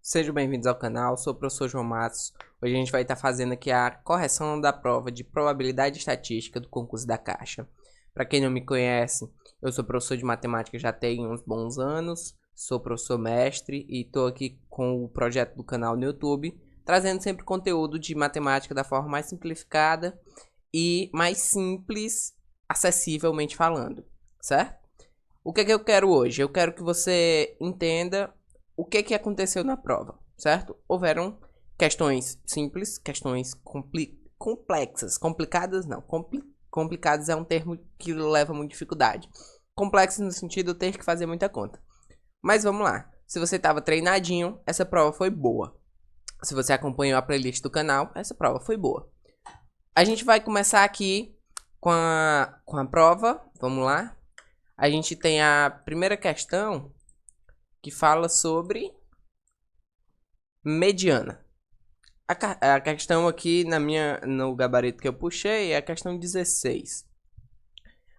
Sejam bem-vindos ao canal, sou o professor João Matos. Hoje a gente vai estar fazendo aqui a correção da prova de probabilidade estatística do concurso da Caixa. Para quem não me conhece, eu sou professor de matemática já tem uns bons anos, sou professor mestre e estou aqui com o projeto do canal no YouTube, trazendo sempre conteúdo de matemática da forma mais simplificada e mais simples, acessivelmente falando, certo? O que é que eu quero hoje? Eu quero que você entenda o que aconteceu na prova, certo? Houveram questões simples, questões complexas. Complicadas não. Complicadas é um termo que leva muita dificuldade. Complexas no sentido de ter que fazer muita conta. Mas vamos lá. Se você estava treinadinho, essa prova foi boa. Se você acompanhou a playlist do canal, essa prova foi boa. A gente vai começar aqui com a prova. Vamos lá. A gente tem a primeira questão que fala sobre mediana. A questão aqui no gabarito que eu puxei é a questão 16.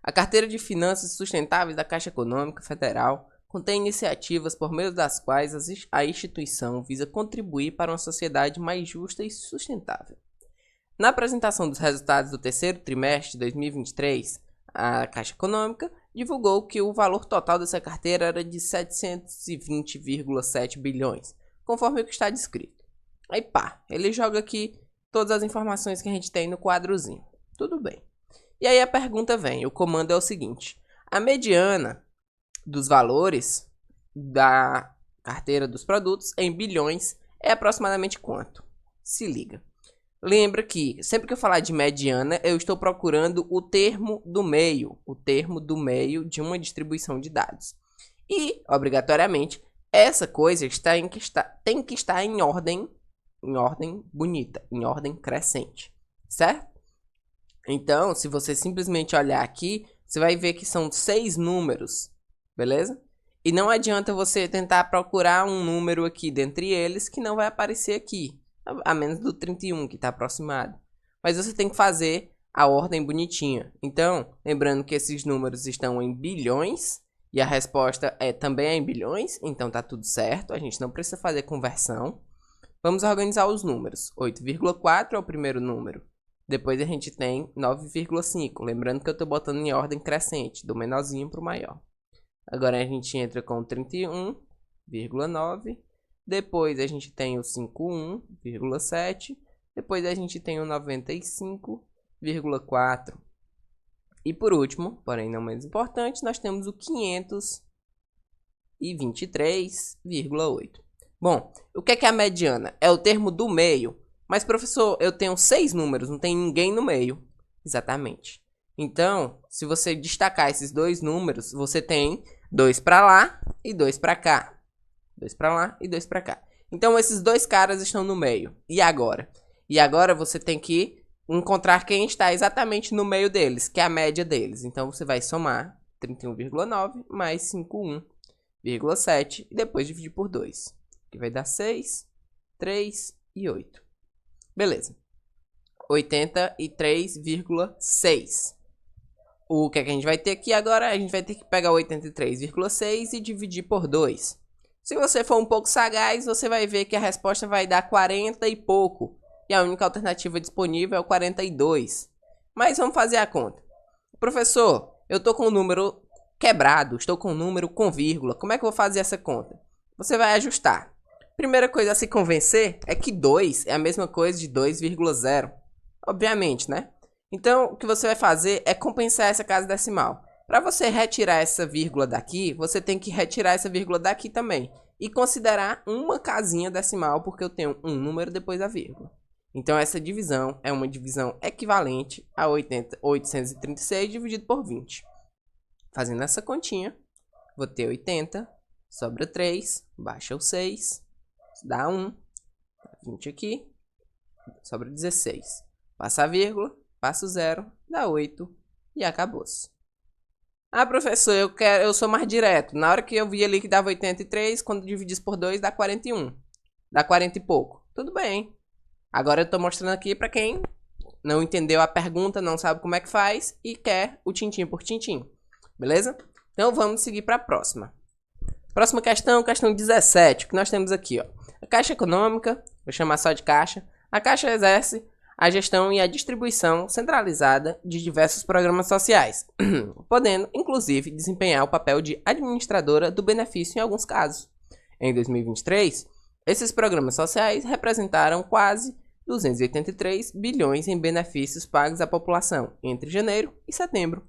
A carteira de finanças sustentáveis da Caixa Econômica Federal contém iniciativas por meio das quais a instituição visa contribuir para uma sociedade mais justa e sustentável. Na apresentação dos resultados do terceiro trimestre de 2023, a Caixa Econômica divulgou que o valor total dessa carteira era de 720,7 bilhões, conforme o que está descrito. Aí pá, ele joga aqui todas as informações que a gente tem no quadrozinho. Tudo bem. E aí a pergunta vem, o comando é o seguinte: a mediana dos valores da carteira dos produtos em bilhões é aproximadamente quanto? Se liga. Lembra que sempre que eu falar de mediana, eu estou procurando o termo do meio de uma distribuição de dados. E, obrigatoriamente, essa coisa tem que estar em ordem bonita, em ordem crescente, certo? Então, se você simplesmente olhar aqui, você vai ver que são 6 números, beleza? E não adianta você tentar procurar um número aqui dentre eles que não vai aparecer aqui. A menos do 31, que está aproximado. Mas você tem que fazer a ordem bonitinha. Então, lembrando que esses números estão em bilhões. E a resposta também é em bilhões. Então, tá tudo certo. A gente não precisa fazer conversão. Vamos organizar os números. 8,4 é o primeiro número. Depois a gente tem 9,5. Lembrando que eu estou botando em ordem crescente. Do menorzinho para o maior. Agora a gente entra com 31,9. Depois a gente tem o 51,7. Depois a gente tem o 95,4. E por último, porém não menos importante, nós temos o 523,8. Bom, o que é a mediana? É o termo do meio. Mas professor, eu tenho 6 números, não tem ninguém no meio. Exatamente. Então, se você destacar esses dois números, você tem 2 para lá e 2 para cá. 2 para lá e 2 para cá. Então, esses dois caras estão no meio. E agora? E agora você tem que encontrar quem está exatamente no meio deles, que é a média deles. Então, você vai somar 31,9 mais 51,7 e depois dividir por 2. Que vai dar 6, 3 e 8. Beleza. 83,6. O que é que a gente vai ter aqui agora? A gente vai ter que pegar 83,6 e dividir por 2. Se você for um pouco sagaz, você vai ver que a resposta vai dar 40 e pouco. E a única alternativa disponível é o 42. Mas vamos fazer a conta. Professor, eu estou com o número quebrado, estou com o número com vírgula. Como é que eu vou fazer essa conta? Você vai ajustar. Primeira coisa a se convencer é que 2 é a mesma coisa de 2,0. Obviamente, né? Então, o que você vai fazer é compensar essa casa decimal. Para você retirar essa vírgula daqui, você tem que retirar essa vírgula daqui também. E considerar uma casinha decimal, porque eu tenho um número depois da vírgula. Então, essa divisão é uma divisão equivalente a 836 dividido por 20. Fazendo essa continha, vou ter 80, sobra 3, baixa o 6, dá 1, 20 aqui, sobra 16. Passa a vírgula, passa o 0, dá 8 e acabou-se. Ah, professor, eu sou mais direto. Na hora que eu vi ali que dava 83, quando dividisse por 2, dá 41. Dá 40 e pouco. Tudo bem. Agora eu tô mostrando aqui para quem não entendeu a pergunta, não sabe como é que faz e quer o tintim por tintim. Beleza? Então vamos seguir para a próxima. Próxima questão, questão 17, que nós temos aqui, ó. A Caixa Econômica, vou chamar só de Caixa. A Caixa exerce a gestão e a distribuição centralizada de diversos programas sociais, podendo, inclusive, desempenhar o papel de administradora do benefício em alguns casos. Em 2023, esses programas sociais representaram quase 283 bilhões em benefícios pagos à população entre janeiro e setembro.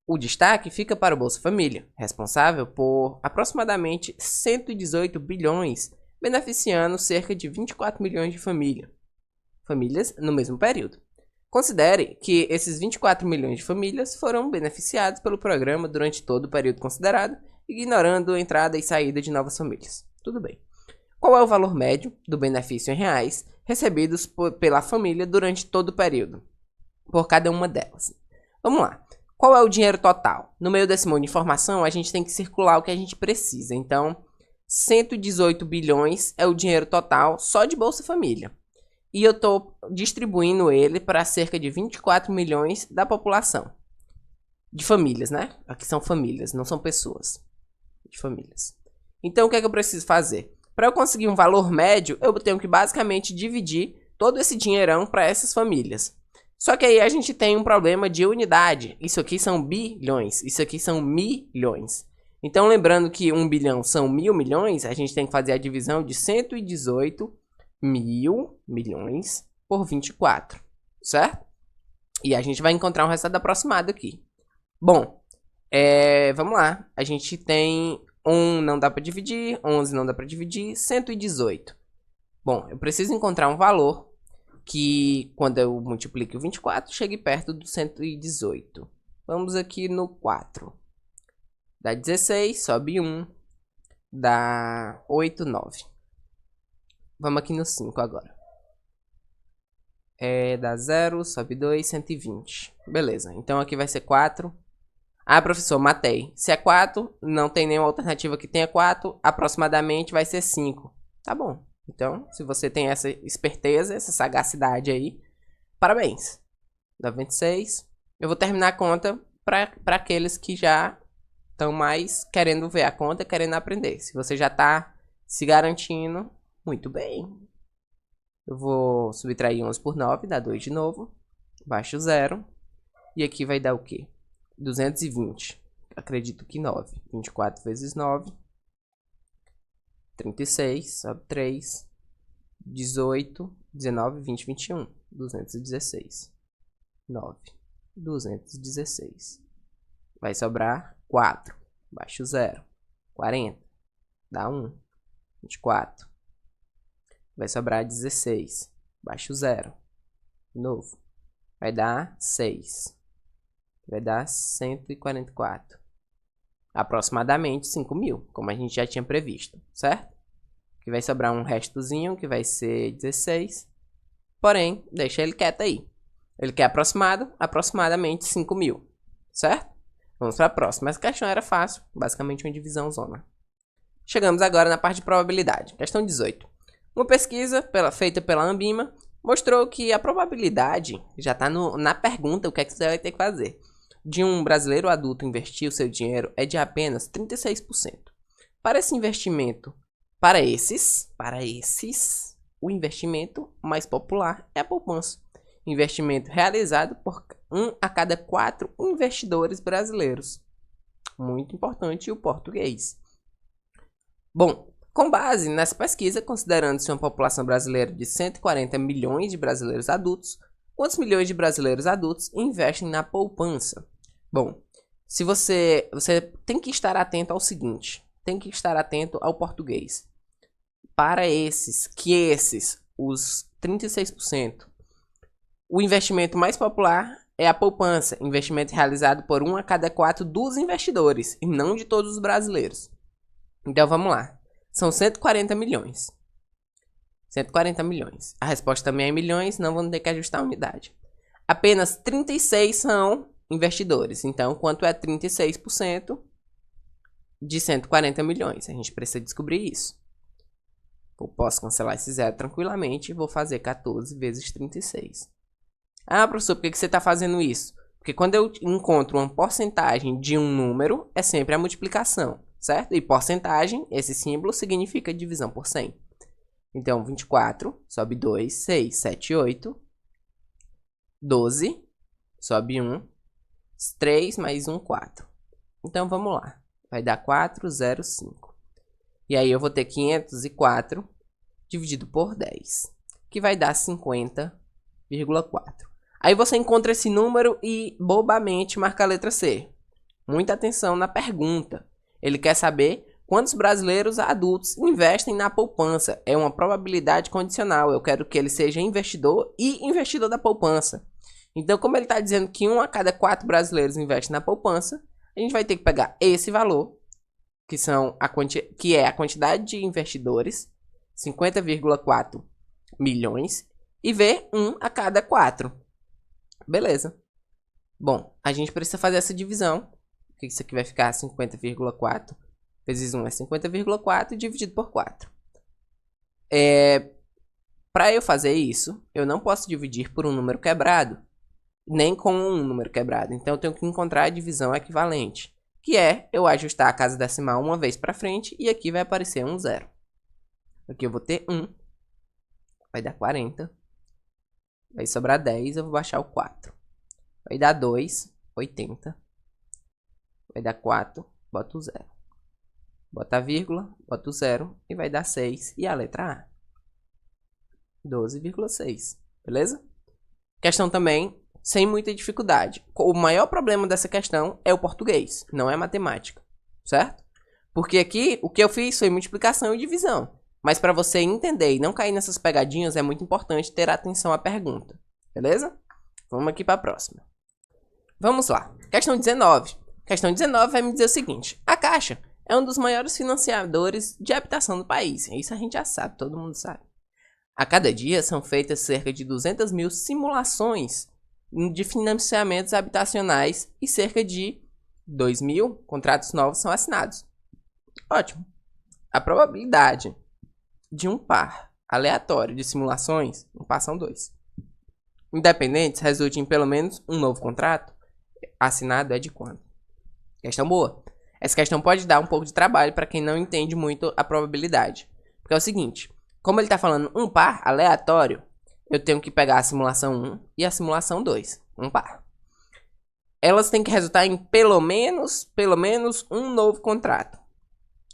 O destaque fica para o Bolsa Família, responsável por aproximadamente 118 bilhões, beneficiando cerca de 24 milhões de famílias no mesmo período. Considere que esses 24 milhões de famílias foram beneficiados pelo programa durante todo o período considerado, ignorando a entrada e saída de novas famílias. Tudo bem. Qual é o valor médio do benefício em reais recebidos pela família durante todo o período, por cada uma delas? Vamos lá. Qual é o dinheiro total? No meio desse monte de informação, a gente tem que circular o que a gente precisa. Então, 118 bilhões é o dinheiro total só de Bolsa Família. E eu estou distribuindo ele para cerca de 24 milhões da população. De famílias, né? Aqui são famílias, não são pessoas. De famílias. Então, o que é que eu preciso fazer? Para eu conseguir um valor médio, eu tenho que basicamente dividir todo esse dinheirão para essas famílias. Só que aí a gente tem um problema de unidade. Isso aqui são bilhões, isso aqui são milhões. Então, lembrando que 1 bilhão são 1.000 milhões, a gente tem que fazer a divisão de 118 mil milhões por 24, certo? E a gente vai encontrar um resultado aproximado aqui. Bom, vamos lá. A gente tem 1 não dá para dividir, 11 não dá para dividir, 118. Bom, eu preciso encontrar um valor que, quando eu multiplique o 24, chegue perto do 118. Vamos aqui no 4. Dá 16, sobe 1, dá 8, 9. Vamos aqui no 5 agora. Dá 0, sobe 2, 120. Beleza, então aqui vai ser 4. Ah, professor, matei. Se é 4, não tem nenhuma alternativa que tenha 4, aproximadamente vai ser 5. Tá bom. Então, se você tem essa esperteza, essa sagacidade aí, parabéns. Dá 26. Eu vou terminar a conta para aqueles que já estão mais querendo ver a conta, querendo aprender. Se você já está se garantindo, muito bem. Eu vou subtrair 11 por 9, dá 2 de novo. Baixo 0. E aqui vai dar o quê? 220. Acredito que 9. 24 vezes 9. 36, sobe 3. 18, 19, 20, 21. 216. 9. 216. Vai sobrar 4. Baixo 0. 40. Dá 1. 24. Vai sobrar 16. Baixo 0. De novo. Vai dar 6. Vai dar 144. Aproximadamente 5 mil, como a gente já tinha previsto, certo? Que vai sobrar um restozinho, que vai ser 16. Porém, deixa ele quieto aí. Ele quer aproximadamente 5 mil, certo? Vamos para a próxima. Essa questão era fácil, basicamente uma divisão zona. Chegamos agora na parte de probabilidade. Questão 18. Uma pesquisa feita pela Ambima mostrou que a probabilidade, já está na pergunta, o que é que você vai ter que fazer, de um brasileiro adulto investir o seu dinheiro é de apenas 36%. Para esse investimento, para esses, o investimento mais popular é a poupança. Investimento realizado por 1 a cada 4 investidores brasileiros. Muito importante o português. Bom, com base nessa pesquisa, considerando-se uma população brasileira de 140 milhões de brasileiros adultos, quantos milhões de brasileiros adultos investem na poupança? Bom, se você tem que estar atento ao seguinte, tem que estar atento ao português. Para os 36%, o investimento mais popular é a poupança, investimento realizado por 1 a cada 4 dos investidores, e não de todos os brasileiros. Então vamos lá, são 140 milhões. 140 milhões. A resposta também é em milhões, não vamos ter que ajustar a unidade. Apenas 36 são investidores. Então, quanto é 36% de 140 milhões? A gente precisa descobrir isso. Eu posso cancelar esse zero tranquilamente e vou fazer 14 vezes 36. Ah, professor, por que você está fazendo isso? Porque quando eu encontro uma porcentagem de um número, é sempre a multiplicação, certo? E porcentagem, esse símbolo, significa divisão por 100. Então, 24 sobe 2, 6, 7, 8. 12 sobe 1. 3 mais 1, 4. Então, vamos lá. Vai dar 405. E aí, eu vou ter 504 dividido por 10, que vai dar 50,4. Aí, você encontra esse número e, bobamente, marca a letra C. Muita atenção na pergunta. Ele quer saber quantos brasileiros adultos investem na poupança. É uma probabilidade condicional. Eu quero que ele seja investidor e investidor da poupança. Então, como ele está dizendo que 1 a cada 4 brasileiros investe na poupança, a gente vai ter que pegar esse valor, que é a quantidade de investidores, 50,4 milhões, e ver 1 a cada 4. Beleza. Bom, a gente precisa fazer essa divisão. Isso aqui vai ficar 50,4 vezes 1 é 50,4 dividido por 4. Para eu fazer isso, eu não posso dividir por um número quebrado, nem com um número quebrado. Então, eu tenho que encontrar a divisão equivalente, que é eu ajustar a casa decimal uma vez para frente e aqui vai aparecer um zero. Aqui eu vou ter 1, vai dar 40, vai sobrar 10, eu vou baixar o 4. Vai dar 2, 80, vai dar 4, bota o 0. Bota a vírgula, bota o 0 e vai dar 6 e a letra A. 12,6, beleza? Questão também sem muita dificuldade. O maior problema dessa questão é o português, não é a matemática, certo? Porque aqui o que eu fiz foi multiplicação e divisão. Mas para você entender e não cair nessas pegadinhas é muito importante ter atenção à pergunta, beleza? Vamos aqui para a próxima. Vamos lá. Questão 19. Questão 19 vai me dizer o seguinte. A Caixa é um dos maiores financiadores de habitação do país. Isso a gente já sabe, todo mundo sabe. A cada dia são feitas cerca de 200 mil simulações de financiamentos habitacionais e cerca de 2.000 contratos novos são assinados. Ótimo. A probabilidade de um par aleatório de simulações, um par são 2, independentes, resulte em pelo menos um novo contrato assinado é de quanto? Questão boa. Essa questão pode dar um pouco de trabalho para quem não entende muito a probabilidade. Porque é o seguinte, como ele está falando um par aleatório, eu tenho que pegar a simulação 1 e a simulação 2, um par. Elas têm que resultar em pelo menos um novo contrato.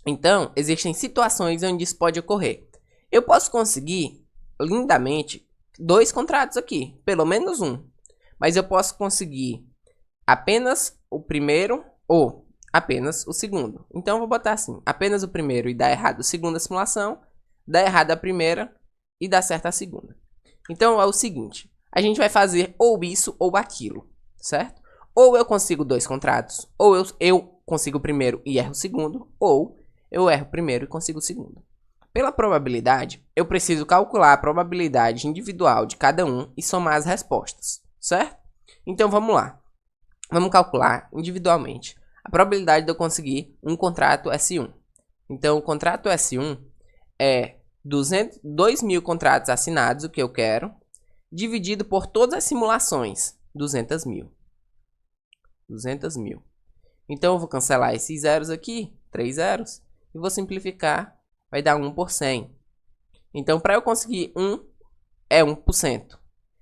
Então, existem situações onde isso pode ocorrer. Eu posso conseguir, lindamente, 2 contratos aqui, pelo menos um. Mas eu posso conseguir apenas o primeiro ou apenas o segundo. Então, eu vou botar assim, apenas o primeiro e dá errado a segunda simulação, dá errado a primeira e dá certo a segunda. Então, é o seguinte, a gente vai fazer ou isso ou aquilo, certo? Ou eu consigo 2 contratos, ou eu consigo o primeiro e erro o segundo, ou eu erro o primeiro e consigo o segundo. Pela probabilidade, eu preciso calcular a probabilidade individual de cada um e somar as respostas, certo? Então, vamos lá. Vamos calcular individualmente a probabilidade de eu conseguir um contrato S1. Então, o contrato S1 é 2.000 contratos assinados, o que eu quero, dividido por todas as simulações, 200 mil. Então, eu vou cancelar esses zeros aqui, 3 zeros, e vou simplificar, vai dar 1 por 100. Então, para eu conseguir um, é 1%.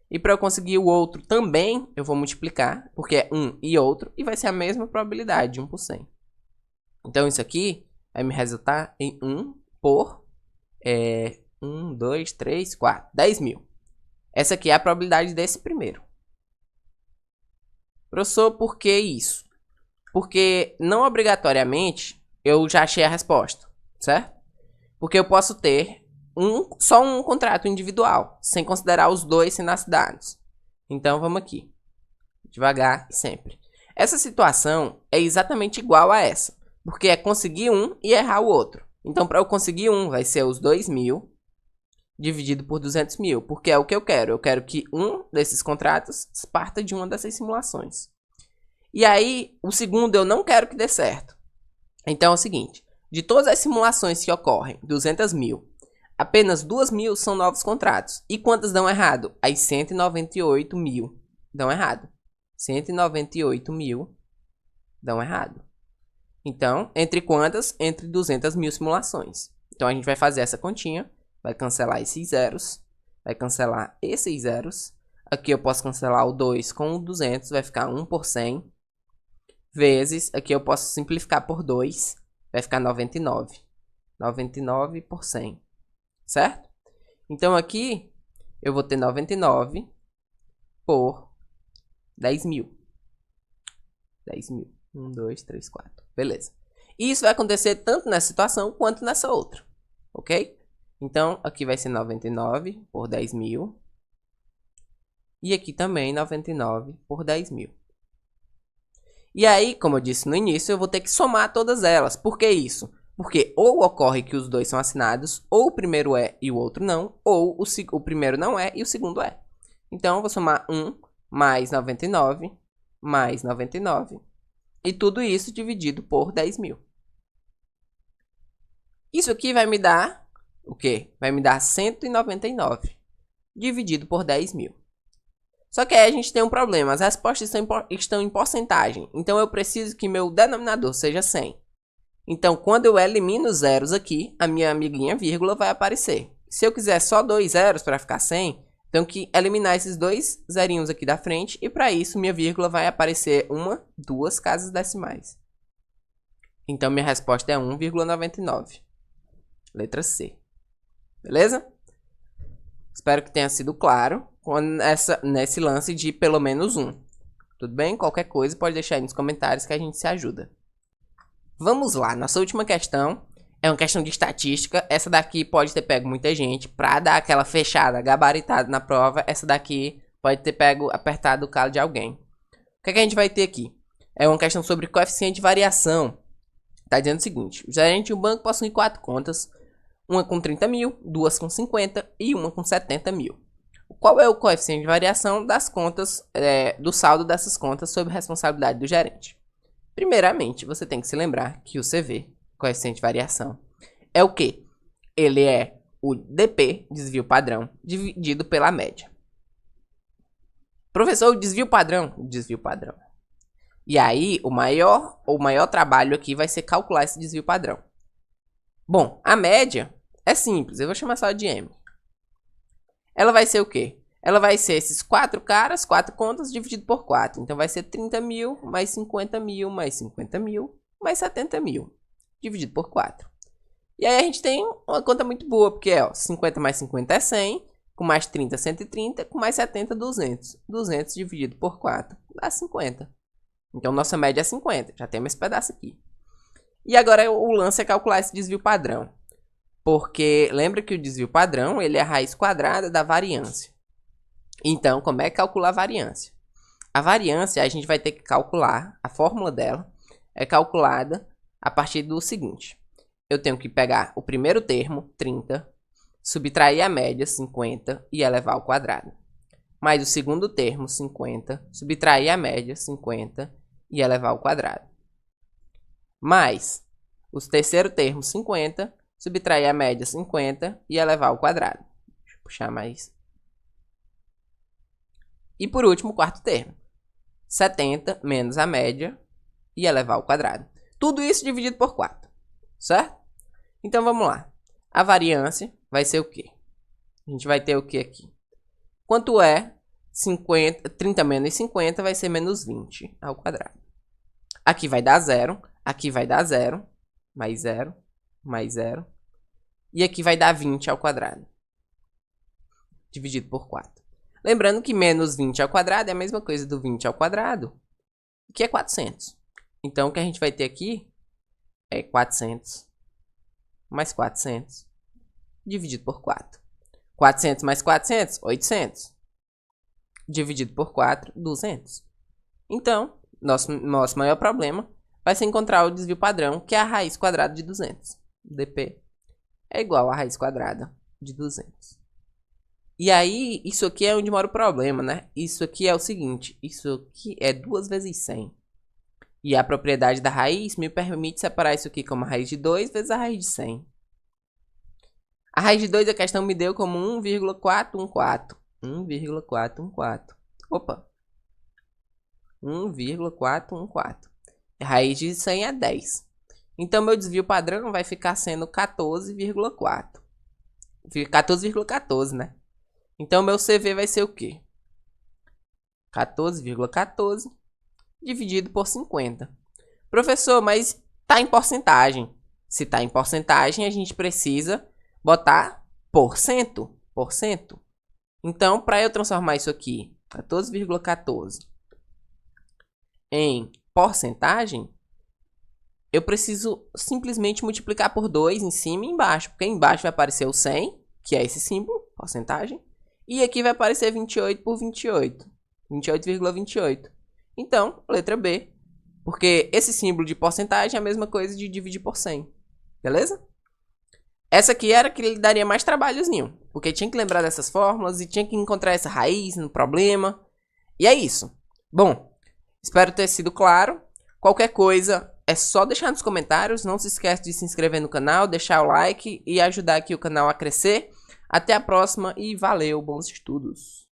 E para eu conseguir o outro também, eu vou multiplicar, porque é um e outro, e vai ser a mesma probabilidade, 1 por 100. Então, isso aqui vai me resultar em 1 por 1, 2, 3, 4, 10 mil. Essa aqui é a probabilidade desse primeiro. Professor, por que isso? Porque não obrigatoriamente eu já achei a resposta, certo? Porque eu posso ter só um contrato individual, sem considerar os 2 sendo assinados. Então vamos aqui, devagar e sempre. Essa situação é exatamente igual a essa, porque é conseguir um e errar o outro. Então, para eu conseguir um, vai ser os 2.000 dividido por 200 mil, porque é o que eu quero. Eu quero que um desses contratos parta de uma dessas simulações. E aí, o segundo eu não quero que dê certo. Então, é o seguinte, de todas as simulações que ocorrem, 200 mil, apenas 2.000 são novos contratos. E quantas dão errado? As 198 mil dão errado. 198 mil dão errado. Então, entre quantas? Entre 200 mil simulações. Então, a gente vai fazer essa continha vai cancelar esses zeros, vai cancelar esses zeros. Aqui eu posso cancelar o 2 com o 200, vai ficar 1 por 100. Vezes, aqui eu posso simplificar por 2, vai ficar 99. 99 por 100, certo? Então aqui eu vou ter 99 por 10 mil. 10 mil. 1, 2, 3, 4. Beleza. E isso vai acontecer tanto nessa situação quanto nessa outra. Ok? Então, aqui vai ser 99 por 10 mil. E aqui também 99 por 10 mil. E aí, como eu disse no início, eu vou ter que somar todas elas. Por que isso? Porque ou ocorre que os dois são assinados, ou o primeiro é e o outro não, ou o primeiro não é e o segundo é. Então, eu vou somar 1 mais 99 mais 99. E tudo isso dividido por 10 mil. Isso aqui vai me dar o quê? Vai me dar 199 dividido por 10 mil. Só que aí a gente tem um problema. As respostas estão em porcentagem. Então, eu preciso que meu denominador seja 100. Então, quando eu elimino os zeros aqui, a minha amiguinha vírgula vai aparecer. Se eu quiser só 2 zeros para ficar 100, tenho que eliminar esses 2 zerinhos aqui da frente. E para isso, minha vírgula vai aparecer 2 casas decimais. Então, minha resposta é 1,99. Letra C. Beleza? Espero que tenha sido claro nesse lance de pelo menos 1. Tudo bem? Qualquer coisa pode deixar aí nos comentários que a gente se ajuda. Vamos lá, nossa última questão é uma questão de estatística. Essa daqui pode ter pego muita gente para dar aquela fechada, gabaritada na prova. Essa daqui pode ter pego, apertado o calo de alguém. O que é que a gente vai ter aqui? É uma questão sobre coeficiente de variação. Está dizendo o seguinte: o gerente de um banco possui 4 contas, uma com 30 mil, 2 com 50 e uma com 70 mil. Qual é o coeficiente de variação das contas, do saldo dessas contas sob responsabilidade do gerente? Primeiramente, você tem que se lembrar que o CV, coeficiente de variação, é o quê? Ele é o DP, desvio padrão, dividido pela média. Professor, o desvio padrão? Desvio padrão. E aí, o maior trabalho aqui vai ser calcular esse desvio padrão. Bom, a média é simples, eu vou chamar só de M. Ela vai ser o quê? Ela vai ser esses 4 caras, 4 contas, dividido por 4. Então, vai ser 30 mil, mais 50 mil, mais 50 mil, mais 70 mil, dividido por 4. E aí, a gente tem uma conta muito boa, porque é 50 mais 50 é 100, com mais 30, 130, com mais 70, 200. 200 dividido por 4 dá 50. Então, nossa média é 50. Já temos esse pedaço aqui. E agora, o lance é calcular esse desvio padrão. Porque lembra que o desvio padrão ele é a raiz quadrada da variância. Então, como é que calcula a variância? A variância a gente vai ter que calcular, a fórmula dela é calculada a partir do seguinte. Eu tenho que pegar o primeiro termo, 30, subtrair a média, 50, e elevar ao quadrado. Mais o segundo termo, 50, subtrair a média, 50, e elevar ao quadrado. Mais o terceiro termo, 50, subtrair a média, 50, e elevar ao quadrado. Deixa eu puxar mais. E por último, o quarto termo. 70 menos a média e elevar ao quadrado. Tudo isso dividido por 4. Certo? Então vamos lá. A variância vai ser o quê? A gente vai ter o quê aqui? Quanto é 30 menos 50 vai ser menos 20 ao quadrado. Aqui vai dar 0. Aqui vai dar 0. Mais 0. Mais 0. E aqui vai dar 20 ao quadrado. Dividido por 4. Lembrando que menos 20 ao quadrado é a mesma coisa do 20 ao quadrado, que é 400. Então, o que a gente vai ter aqui é 400 mais 400 dividido por 4. 400 mais 400, 800. Dividido por 4, 200. Então, nosso maior problema vai ser encontrar o desvio padrão, que é a raiz quadrada de 200. dp é igual a raiz quadrada de 200. E aí, isso aqui é onde mora o problema, né? Isso aqui é o seguinte, isso aqui é 2 vezes 100. E a propriedade da raiz me permite separar isso aqui como a raiz de 2 vezes a raiz de 100. A raiz de 2 a questão me deu como 1,414. 1,414. Opa! 1,414. A raiz de 100 é 10. Então, meu desvio padrão vai ficar sendo 14,4. 14,14, né? Então, meu CV vai ser o quê? 14,14 dividido por 50. Professor, mas tá em porcentagem. Se tá em porcentagem, a gente precisa botar porcento. Então, para eu transformar isso aqui, 14,14 em porcentagem, eu preciso simplesmente multiplicar por 2 em cima e embaixo. Porque embaixo vai aparecer o 100, que é esse símbolo, porcentagem. E aqui vai aparecer 28 por 28. 28,28. Então, letra B. Porque esse símbolo de porcentagem é a mesma coisa de dividir por 100. Beleza? Essa aqui era que lhe daria mais trabalhozinho. Porque tinha que lembrar dessas fórmulas e tinha que encontrar essa raiz no problema. E é isso. Bom, espero ter sido claro. Qualquer coisa é só deixar nos comentários. Não se esqueça de se inscrever no canal, deixar o like e ajudar aqui o canal a crescer. Até a próxima e valeu, bons estudos!